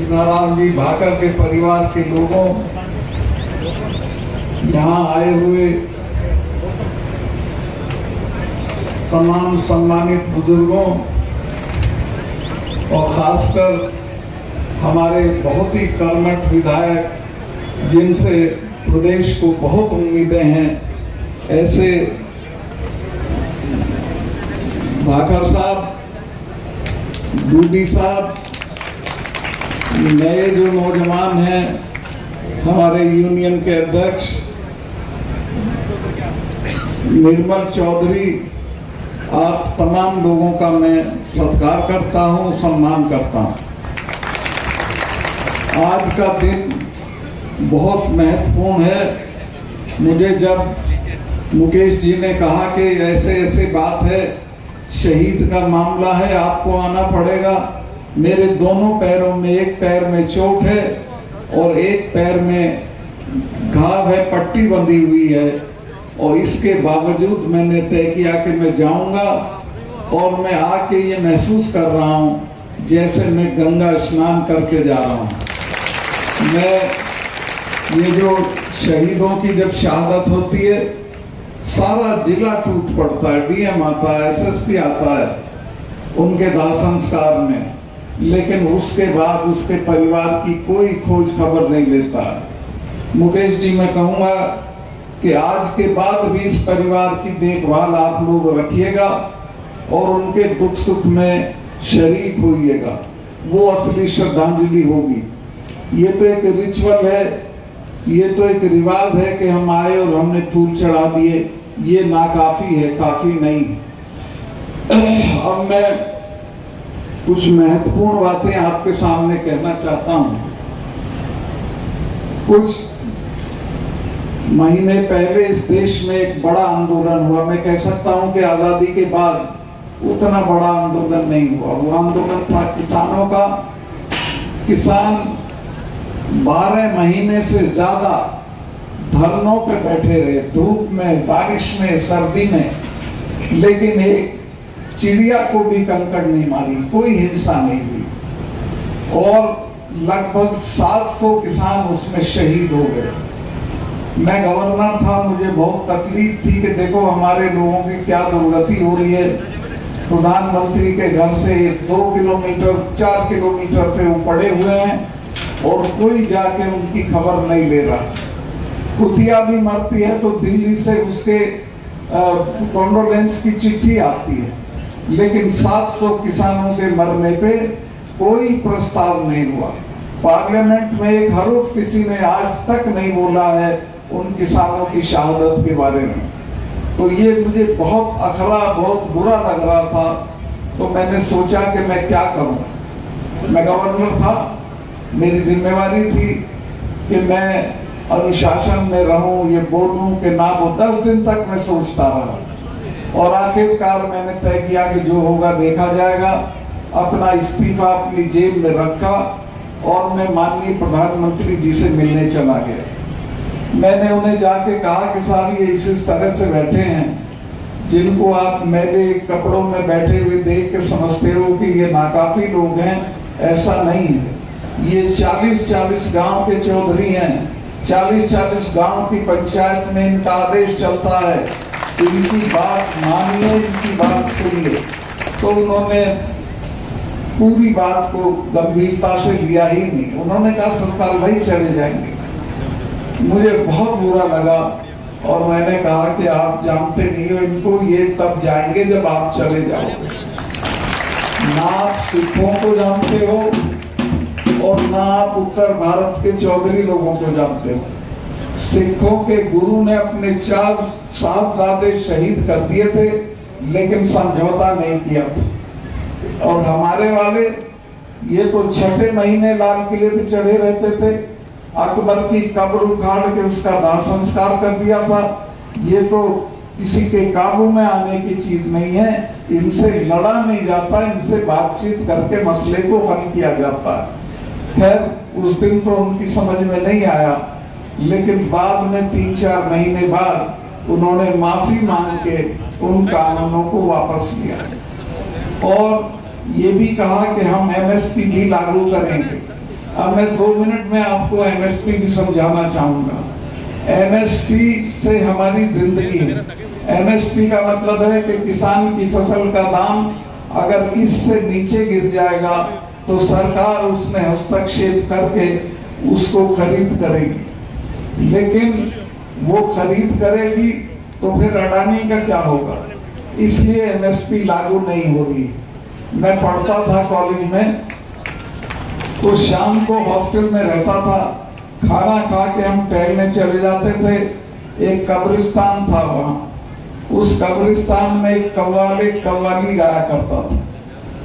सीताराम जी भाकर के परिवार के लोगों, यहाँ आए हुए तमाम सम्मानित बुजुर्गों और खासकर हमारे बहुत ही कर्मठ विधायक जिनसे प्रदेश को बहुत उम्मीदें हैं, ऐसे भाकर साहब, डूडी साहब, नए जो नौजवान हैं, हमारे यूनियन के अध्यक्ष निर्मल चौधरी, आप तमाम लोगों का मैं सत्कार करता हूं, सम्मान करता हूं। आज का दिन बहुत महत्वपूर्ण है। मुझे जब मुकेश जी ने कहा कि ऐसे ऐसे बात है, शहीद का मामला है, आपको आना पड़ेगा, मेरे दोनों पैरों में, एक पैर में चोट है और एक पैर में घाव है, पट्टी बंधी हुई है, और इसके बावजूद मैंने तय किया कि मैं जाऊंगा और मैं आके ये महसूस कर रहा हूं जैसे मैं गंगा स्नान करके जा रहा हूं। मैं ये जो शहीदों की जब शहादत होती है, सारा जिला टूट पड़ता है, डीएम आता है, एसएसपी आता है उनके दाह संस्कार में, लेकिन उसके बाद उसके परिवार की कोई खोज खबर नहीं लेता। मुकेश जी, मैं कहूंगा कि आज के बाद भी इस परिवार की देखभाल आप लोग रखिएगा और उनके दुख सुख में शरीक होइएगा, वो असली श्रद्धांजलि होगी। ये तो एक रिचुअल है, ये तो एक रिवाज है कि हम आए और हमने फूल चढ़ा दिए, ये नाकाफी है, काफी नहीं। अब मैं कुछ महत्वपूर्ण बातें आपके सामने कहना चाहता हूं। कुछ महीने पहले इस देश में एक बड़ा आंदोलन हुआ। मैं कह सकता हूं कि आजादी के बाद उतना बड़ा आंदोलन नहीं हुआ। वो आंदोलन था किसानों का। किसान 12 महीने से ज्यादा धरनों पे बैठे रहे, धूप में, बारिश में, सर्दी में, लेकिन एक चिड़िया को भी कंकड़ नहीं मारी, कोई हिंसा नहीं हुई और लगभग 700 किसान उसमें शहीद हो गए। मैं गवर्नर था, मुझे बहुत तकलीफ थी कि देखो हमारे लोगों की क्या दुर्गति हो रही है। प्रधानमंत्री के घर से 2 किलोमीटर 4 किलोमीटर पे वो पड़े हुए हैं और कोई जाके उनकी खबर नहीं ले रहा। कुतिया भी मरती है तो दिल्ली से उसके कॉन्डोलेंस की चिट्ठी आती है, लेकिन 700 किसानों के मरने पे कोई प्रस्ताव नहीं हुआ। पार्लियामेंट में एक हर्फ किसी ने आज तक नहीं बोला है उन किसानों की शहादत के बारे में। तो ये मुझे बहुत अखरा, बहुत बुरा लग रहा था। तो मैंने सोचा कि मैं क्या करूं। मैं गवर्नर था, मेरी जिम्मेवारी थी कि मैं अनुशासन में रहूं, ये बोलूं कि ना। वो 10 दिन तक मैं सोचता रहा और आखिरकार मैंने तय किया कि जो होगा देखा जाएगा। अपना इस्तीफा अपनी जेब में रखा और मैं माननीय प्रधानमंत्री जी से मिलने चला गया। मैंने उन्हें जाके कहा कि साहब ये इस तरह से बैठे हैं, जिनको आप मेरे कपड़ों में बैठे हुए देख के समझते हो कि ये नाकाफी लोग हैं, ऐसा नहीं है। ये 40-40 गांव के चौधरी हैं, 40-40 गांव की पंचायत में इनका आदेश चलता है, इनकी बात मानिए, इनकी बात सुनिए। तो उन्होंने पूरी बात को गंभीरता से लिया ही नहीं। उन्होंने कहा सरकार भाई चले जाएंगे। मुझे बहुत बुरा लगा और मैंने कहा कि आप जानते नहीं हो इनको, ये तब जाएंगे जब आप चले जाओगे। ना आप सिखों को जानते हो और ना आप उत्तर भारत के चौधरी लोगों को जानते हो। सिखों के गुरु ने अपने 4 साहबजादे शहीद कर दिए थे, लेकिन समझौता नहीं किया था। और हमारे वाले ये तो 6ठे महीने लाल किले पे चढ़े रहते थे। अकबर की कब्र उखाड़ के उसका दाह संस्कार कर दिया था। ये तो किसी के काबू में आने की चीज नहीं है। इनसे लड़ा नहीं जाता, इनसे बातचीत करके मसले को हल किया जाता है। खैर उस दिन तो उनकी समझ में नहीं आया, लेकिन बाद में 3-4 महीने बाद उन्होंने माफी मांग के उन कानूनों को वापस लिया और ये भी कहा कि हम एमएसपी भी लागू करेंगे। अब मैं 2 मिनट में आपको एमएसपी भी समझाना चाहूंगा। एमएसपी से हमारी जिंदगी है। एमएसपी का मतलब है कि किसान की फसल का दाम अगर इससे नीचे गिर जाएगा तो सरकार उसमें हस्तक्षेप करके उसको खरीद करेगी, लेकिन वो खरीद करेगी तो फिर अडानी का क्या होगा, इसलिए एमएसपी लागू नहीं हो रही। मैं पढ़ता था कॉलेज में, तो शाम को हॉस्टल में रहता था, खाना खा के हम टहलने चले जाते थे। एक कब्रिस्तान था वहां, उस कब्रिस्तान में एक कव्वाली गाया करता था,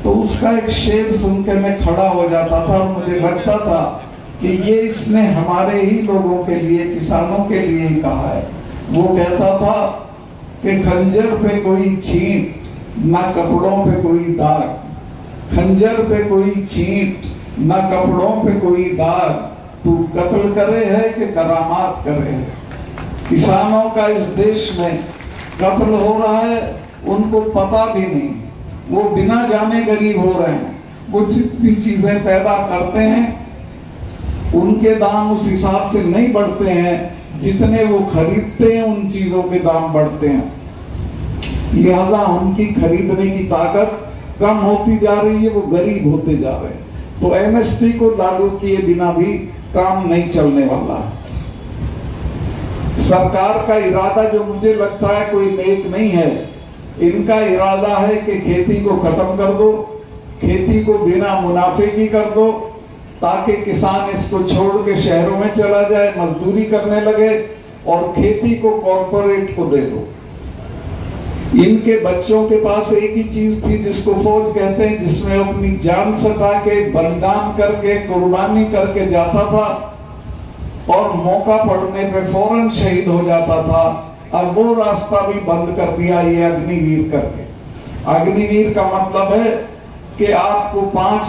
तो उसका एक शेर सुन के मैं खड़ा हो जाता था और मुझे लगता था कि ये इसने हमारे ही लोगों के लिए, किसानों के लिए ही कहा है। वो कहता था कि खंजर पे कोई छींट, ना कपड़ों पे कोई दाग, खंजर पे कोई छींट, ना कपड़ों पे कोई दाग, तू कत्ल करे है कि करामात करे है। किसानों का इस देश में कत्ल हो रहा है, उनको पता भी नहीं, वो बिना जाने गरीब हो रहे हैं। वो जितनी चीजें पैदा करते हैं उनके दाम उस हिसाब से नहीं बढ़ते हैं जितने वो खरीदते हैं, उन चीजों के दाम बढ़ते हैं। लिहाजा उनकी खरीदने की ताकत कम होती जा रही है, वो गरीब होते जा रहे हैं। तो एमएसपी को लागू किए बिना भी काम नहीं चलने वाला। सरकार का इरादा जो मुझे लगता है कोई नेक नहीं है। इनका इरादा है कि खेती को खत्म कर दो, खेती को बिना मुनाफे की कर दो, ताकि किसान इसको छोड़ के शहरों में चला जाए, मजदूरी करने लगे और खेती को कॉर्पोरेट को दे दो। इनके बच्चों के पास एक ही चीज थी जिसको फौज कहते हैं, जिसमें अपनी जान सटा के, बलिदान करके, कुर्बानी करके जाता था और मौका पड़ने पे फौरन शहीद हो जाता था। अब वो रास्ता भी बंद कर दिया ये अग्निवीर करके। अग्निवीर का मतलब है कि आपको 5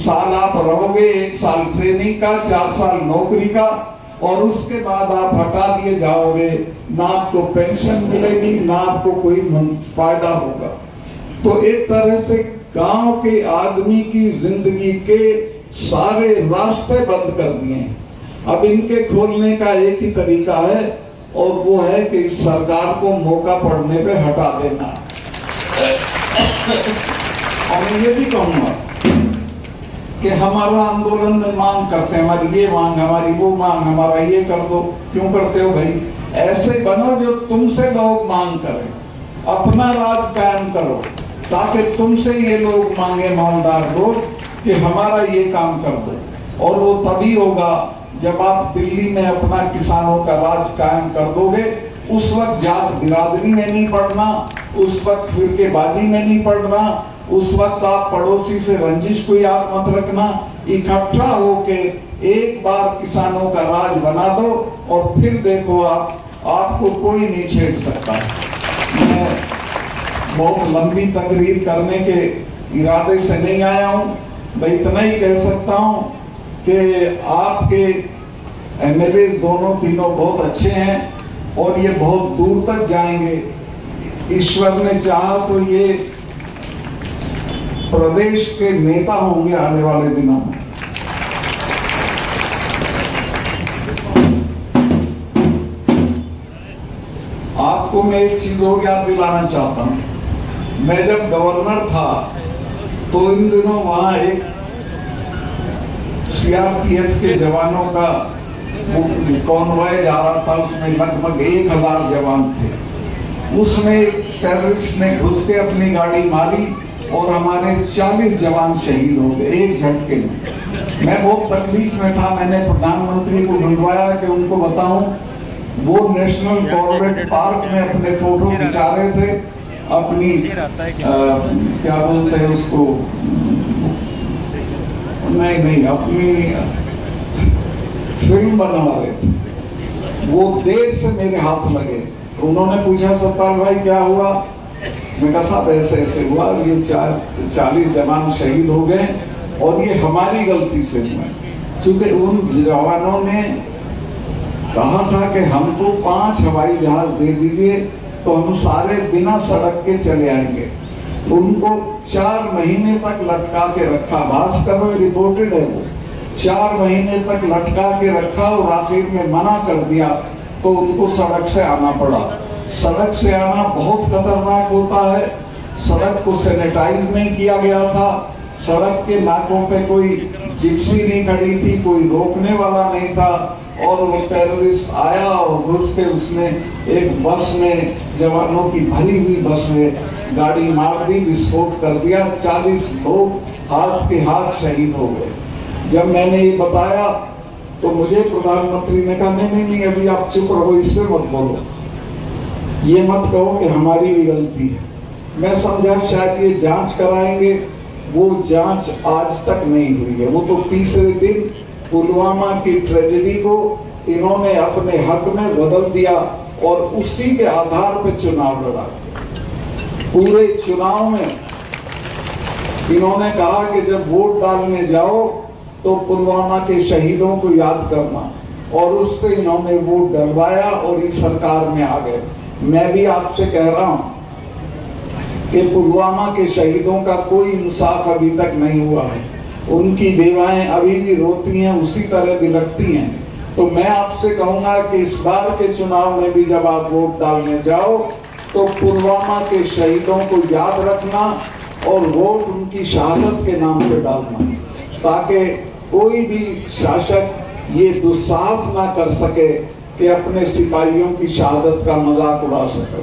साल आप रहोगे, 1 साल ट्रेनिंग का, 4 साल नौकरी का, और उसके बाद आप हटा दिए जाओगे। ना आपको पेंशन मिलेगी, ना आपको कोई फायदा होगा। तो एक तरह से गांव के आदमी की जिंदगी के सारे रास्ते बंद कर दिए हैं। अब इनके खोलने का एक ही तरीका है, और वो है कि सरकार को मौका पड़ने पे हटा देना। और मैं ये भी कहूंगा कि हमारा आंदोलन में मांग करते हैं, हमारी ये मांग, हमारी वो मांग, हमारा ये कर दो। क्यों करते हो भाई? ऐसे बनो जो तुमसे लोग मांग करें, अपना राज कायम करो, ताकि तुमसे ये लोग मांगे, मालदार लोग, कि हमारा ये काम कर दो। और वो तभी होगा जब आप दिल्ली में अपना किसानों का राज कायम कर दोगे। उस वक्त जात बिरादरी में नहीं पड़ना, उस वक्त फिरकेबाजी में नहीं पड़ना, उस वक्त आप पड़ोसी से रंजिश को याद मत रखना। इकट्ठा होके एक बार किसानों का राज बना दो और फिर देखो आपको कोई नहीं छेड़ सकता। मैं बहुत लंबी तकरीर करने के इरादे से नहीं आया हूं, मैं इतना ही कह सकता हूं कि आपके एमएलए दोनों तीनों बहुत अच्छे हैं और ये बहुत दूर तक जाएंगे। ईश्वर ने चाहा तो ये प्रदेश के नेता होंगे आने वाले दिनों में। आपको मैं एक चीज और याद दिलाना चाहता हूं। मैं जब गवर्नर था तो इन दिनों वहां एक सीआरपीएफ के जवानों का कॉन्वॉय जा रहा था, उसमें लगभग 1000 जवान थे। उसमें टेररिस्ट ने घुस के अपनी गाड़ी मारी और हमारे 40 जवान शहीद हो गए एक झटके में। मैं बहुत तकलीफ में था, मैंने प्रधानमंत्री को ढूंढवाया कि उनको बताऊं। वो नेशनल कॉर्बेट पार्क में अपने फोटो खिंचा रहे थे, अपनी क्या बोलते हैं उसको, नहीं अपनी फिल्म बनवा रहे थे। वो देर से मेरे हाथ लगे। तो उन्होंने पूछा सत्पाल भाई क्या हुआ? मैं कहा साहब ऐसे ऐसे हुआ, ये 40 जवान शहीद हो गए और ये हमारी गलती से हुए, क्योंकि उन जवानों ने कहा था कि हमको 5 हवाई जहाज दे दीजिए तो हम सारे बिना सड़क के चले आएंगे। उनको 4 महीने तक लटका के रखा, भास्कर में रिपोर्टेड है वो। 4 महीने तक लटका के रखा और आखिर में मना कर दिया तो उनको सड़क से आना पड़ा। सड़क से आना बहुत खतरनाक होता है। सड़क को सैनिटाइज नहीं किया गया था, सड़क के नाकों पे कोई जिप्सी नहीं खड़ी थी, कोई रोकने वाला नहीं था, और वो टेररिस्ट आया और घुस के उसने एक बस में, जवानों की भरी हुई बस में गाड़ी मार दी, विस्फोट कर दिया। 40 लोग हाथ के हाथ शहीद हो गए। जब मैंने ये बताया तो मुझे प्रधानमंत्री ने कहा, नहीं, अभी आप चुप रहो, इससे मत बोलो, ये मत कहो कि हमारी भी गलती है। मैं समझा शायद ये जांच कराएंगे, वो जांच आज तक नहीं हुई है। वो तो तीसरे दिन पुलवामा की ट्रेजेडी को इन्होंने अपने हक में बदल दिया और उसी के आधार पर चुनाव लड़ा। पूरे चुनाव में इन्होंने कहा कि जब वोट डालने जाओ तो पुलवामा के शहीदों को याद करना, और उस पर इन्होंने वोट डलवाया और इस सरकार में आ गए। मैं भी आपसे कह रहा हूं कि पुलवामा के शहीदों का कोई इंसाफ अभी तक नहीं हुआ है। उनकी बेवाएं अभी भी रोती हैं, उसी तरह बिलखती हैं। तो मैं आपसे कहूंगा कि इस बार के चुनाव में भी जब आप वोट डालने जाओ तो पुलवामा के शहीदों को याद रखना और वोट उनकी शहादत के नाम पे डालना, ताकि कोई भी शासक ये दुस्साहस ना कर सके कि अपने सिपाहियों की शहादत का मजाक उड़ा सके।